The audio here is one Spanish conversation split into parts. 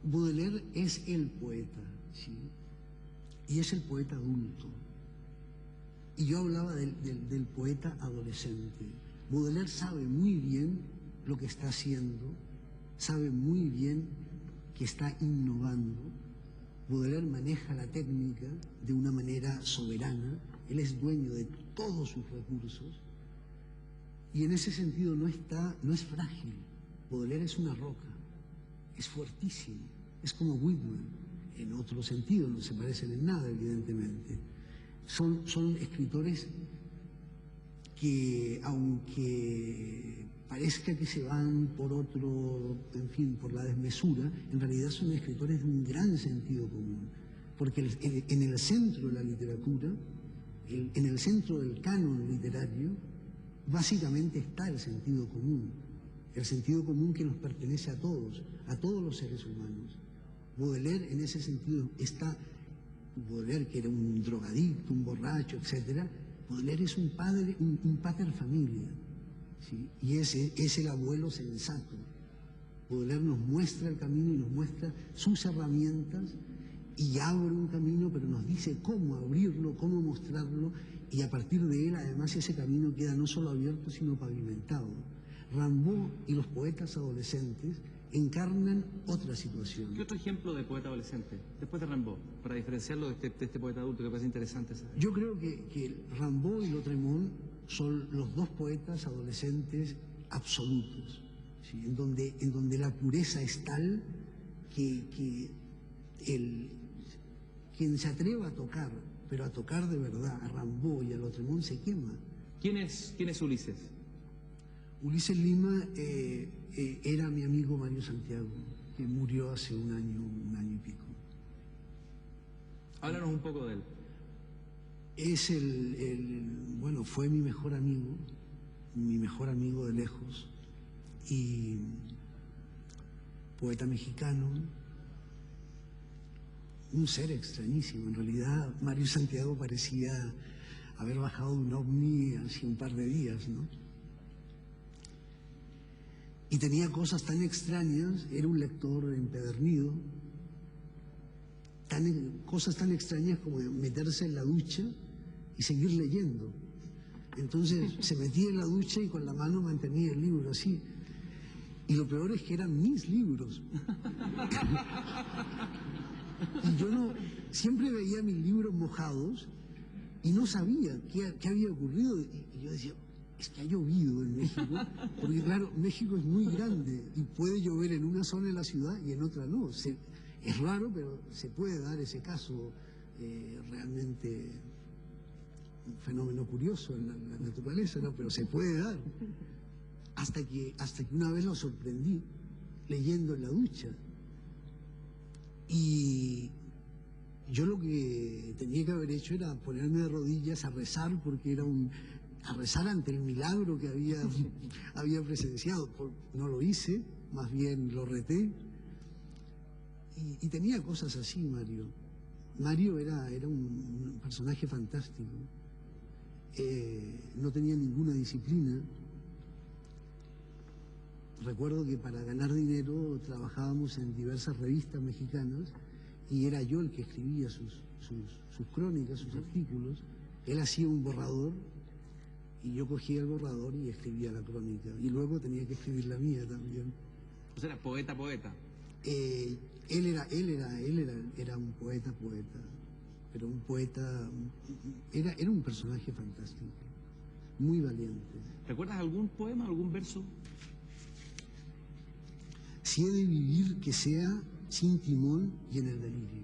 Baudelaire es el poeta, ¿sí? Y es el poeta adulto. Y yo hablaba del poeta adolescente. Baudelaire sabe muy bien lo que está haciendo, sabe muy bien que está innovando. Baudelaire maneja la técnica de una manera soberana, él es dueño de todos sus recursos y en ese sentido no es frágil. Baudelaire es una roca, es fuertísimo, es como Whitman, en otro sentido, no se parecen en nada, evidentemente. Son escritores que, aunque parezca que se van por otro, en fin, por la desmesura, en realidad son escritores de un gran sentido común, porque en el centro de la literatura, en el centro del canon literario, básicamente está el sentido común que nos pertenece a todos los seres humanos. Baudelaire en ese sentido está, Baudelaire que era un drogadicto, un borracho, etc., Baudelaire es un padre, un pater familia, ¿sí? Y es el abuelo sensato. Baudelaire nos muestra el camino y nos muestra sus herramientas y abre un camino, pero nos dice cómo abrirlo, cómo mostrarlo, y a partir de él, además, ese camino queda no solo abierto, sino pavimentado. Rimbaud y los poetas adolescentes encarnan otra situación. ¿Qué otro ejemplo de poeta adolescente, después de Rimbaud, para diferenciarlo de este poeta adulto que parece interesante saber? Yo creo que Rimbaud y Lautréamont son los dos poetas adolescentes absolutos, ¿sí? en donde la pureza es tal que quien se atreva a tocar, pero a tocar de verdad, a Rimbaud y a Lautréamont se quema. ¿Quién es Ulises? Ulises Lima era mi amigo Mario Santiago, que murió hace un año y pico. Háblanos un poco de él. Es bueno, fue mi mejor amigo de lejos, y poeta mexicano, un ser extrañísimo. En realidad, Mario Santiago parecía haber bajado de un ovni hace un par de días, ¿no? Y tenía cosas tan extrañas, era un lector empedernido, cosas tan extrañas como meterse en la ducha y seguir leyendo. Entonces se metía en la ducha y con la mano mantenía el libro así. Y lo peor es que eran mis libros. Y yo siempre veía mis libros mojados y no sabía qué había ocurrido. Y yo decía, es que ha llovido en México, porque claro, México es muy grande y puede llover en una zona de la ciudad y en otra no. Es raro, pero se puede dar ese caso, realmente un fenómeno curioso en la naturaleza, ¿no? Pero se puede dar. Hasta que una vez lo sorprendí leyendo en la ducha. Y yo lo que tenía que haber hecho era ponerme de rodillas a rezar, porque a rezar ante el milagro que había presenciado. No lo hice, más bien lo reté. Y tenía cosas así, Mario. Mario era un personaje fantástico. No tenía ninguna disciplina. Recuerdo que para ganar dinero trabajábamos en diversas revistas mexicanas y era yo el que escribía sus crónicas, sus artículos. Él hacía un borrador y yo cogía el borrador y escribía la crónica. Y luego tenía que escribir la mía también. O sea, era poeta. Él era un poeta, pero un poeta, era un personaje fantástico, muy valiente. ¿Recuerdas algún poema, algún verso? Si he de vivir, que sea sin timón y en el delirio,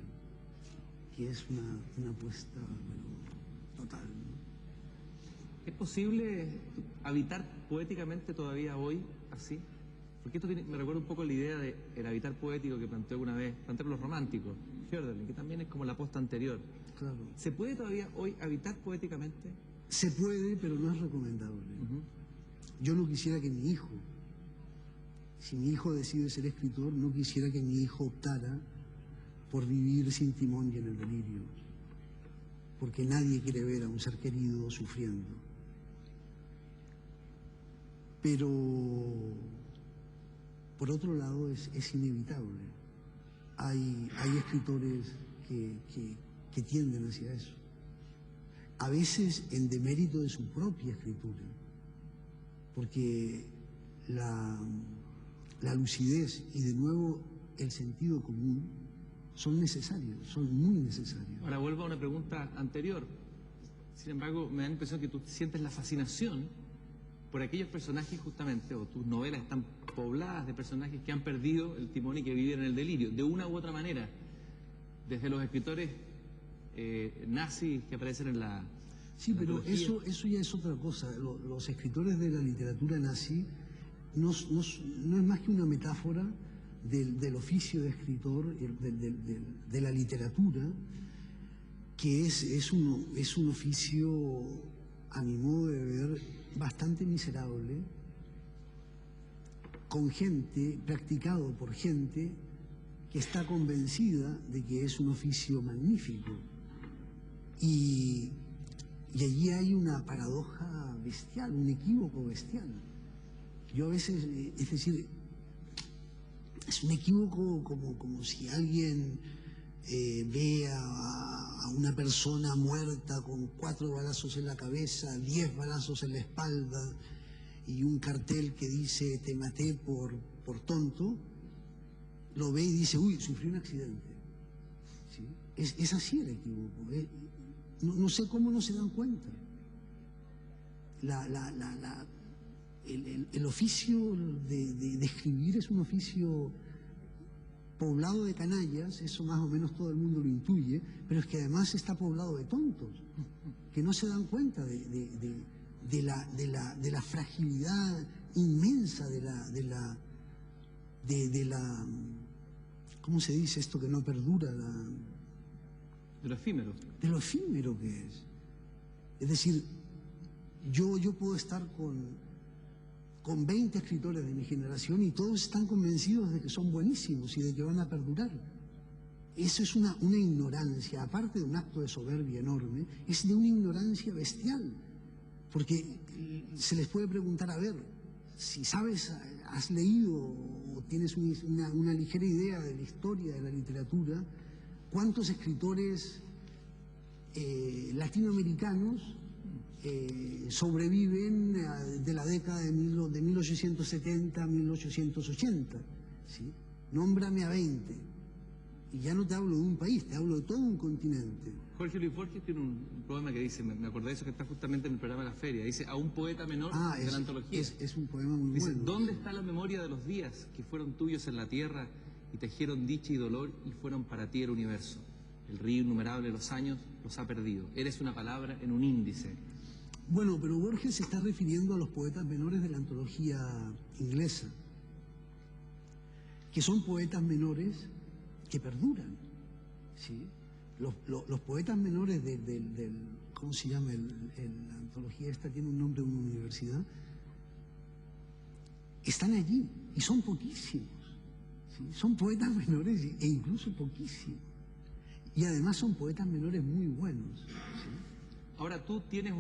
que es una apuesta, pero total, ¿no? ¿Es posible habitar poéticamente todavía hoy así? Porque esto me recuerda un poco la idea del habitar poético que planteó alguna vez, plantearon los románticos, Hölderlin, que también es como la posta anterior. Claro. ¿Se puede todavía hoy habitar poéticamente? Se puede, pero no es recomendable. Yo no quisiera que mi hijo, si mi hijo decide ser escritor, no quisiera que mi hijo optara por vivir sin timón y en el delirio, porque nadie quiere ver a un ser querido sufriendo. Pero, por otro lado, es inevitable. hay escritores que tienden hacia eso. A veces en demérito de su propia escritura, porque la lucidez y de nuevo el sentido común son necesarios, son muy necesarios. Ahora vuelvo a una pregunta anterior. Sin embargo, me da la impresión que tú sientes la fascinación por aquellos personajes justamente, o tus novelas están pobladas de personajes que han perdido el timón y que viven en el delirio, de una u otra manera. Desde los escritores nazis que aparecen en la... Sí, pero eso ya es otra cosa. Los escritores de la literatura nazi no es más que una metáfora del oficio de escritor, de la literatura, que es un oficio, a mi modo de ver, bastante miserable, con gente, practicado por gente que está convencida de que es un oficio magnífico. Y allí hay una paradoja bestial, un equívoco bestial. Yo a veces, es decir, es un equívoco como si alguien ve a una persona muerta con 4 balazos en la cabeza, 10 balazos en la espalda y un cartel que dice "te maté por tonto", lo ve y dice "uy, sufrí un accidente". ¿Sí? Es así el equívoco. No sé cómo no se dan cuenta. El oficio de escribir es un oficio poblado de canallas, eso más o menos todo el mundo lo intuye, pero es que además está poblado de tontos, que no se dan cuenta de la fragilidad inmensa de la ¿cómo se dice esto que no perdura? De lo efímero. De lo efímero que es. Es decir, yo puedo estar con 20 escritores de mi generación y todos están convencidos de que son buenísimos y de que van a perdurar. Eso es una ignorancia, aparte de un acto de soberbia enorme, es de una ignorancia bestial. Porque se les puede preguntar, a ver, si sabes, has leído o tienes una ligera idea de la historia de la literatura, ¿cuántos escritores latinoamericanos sobreviven de la década de 1870 a 1880? ¿Sí? Nómbrame a 20. Y ya no te hablo de un país, te hablo de todo un continente. Jorge Luis Borges tiene un poema que dice, me acordé de eso, que está justamente en el programa de la feria, dice "a un poeta menor de la antología". Es un poema muy dice, bueno. ¿dónde está la memoria de los días que fueron tuyos en la tierra y tejieron dicha y dolor y fueron para ti el universo? El río innumerable de los años los ha perdido. Eres una palabra en un índice. Bueno, pero Borges se está refiriendo a los poetas menores de la antología inglesa, que son poetas menores que perduran, ¿sí? Los poetas menores del ¿cómo se llama? La antología esta tiene un nombre de una universidad, están allí y son poquísimos, ¿sí? Son poetas menores e incluso poquísimos. Y además son poetas menores muy buenos, ¿sí? Ahora tú tienes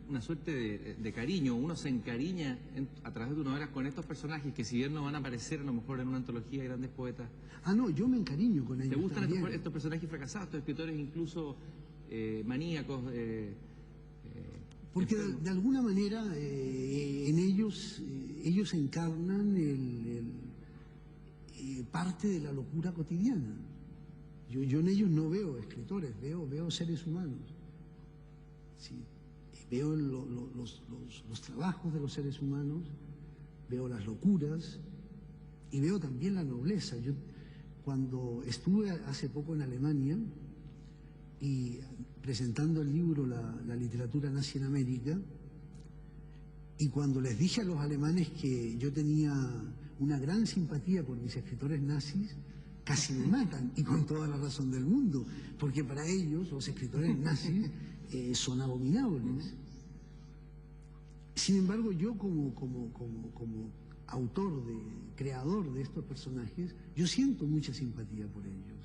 una suerte de cariño, uno se encariña a través de tus novelas con estos personajes que si bien no van a aparecer a lo mejor en una antología de grandes poetas. Ah, no, yo me encariño con ellos. ¿Te gustan también. estos personajes fracasados, estos escritores incluso maníacos? Porque de alguna manera en ellos encarnan parte de la locura cotidiana. Yo en ellos no veo escritores, veo seres humanos. ¿Sí? Veo los trabajos de los seres humanos, veo las locuras y veo también la nobleza. Yo cuando estuve hace poco en Alemania y presentando el libro La literatura nazi en América, y cuando les dije a los alemanes que yo tenía una gran simpatía por mis escritores nazis, casi me matan, y con toda la razón del mundo, porque para ellos los escritores nazis son abominables. Sin embargo, yo como autor, creador de estos personajes, yo siento mucha simpatía por ellos.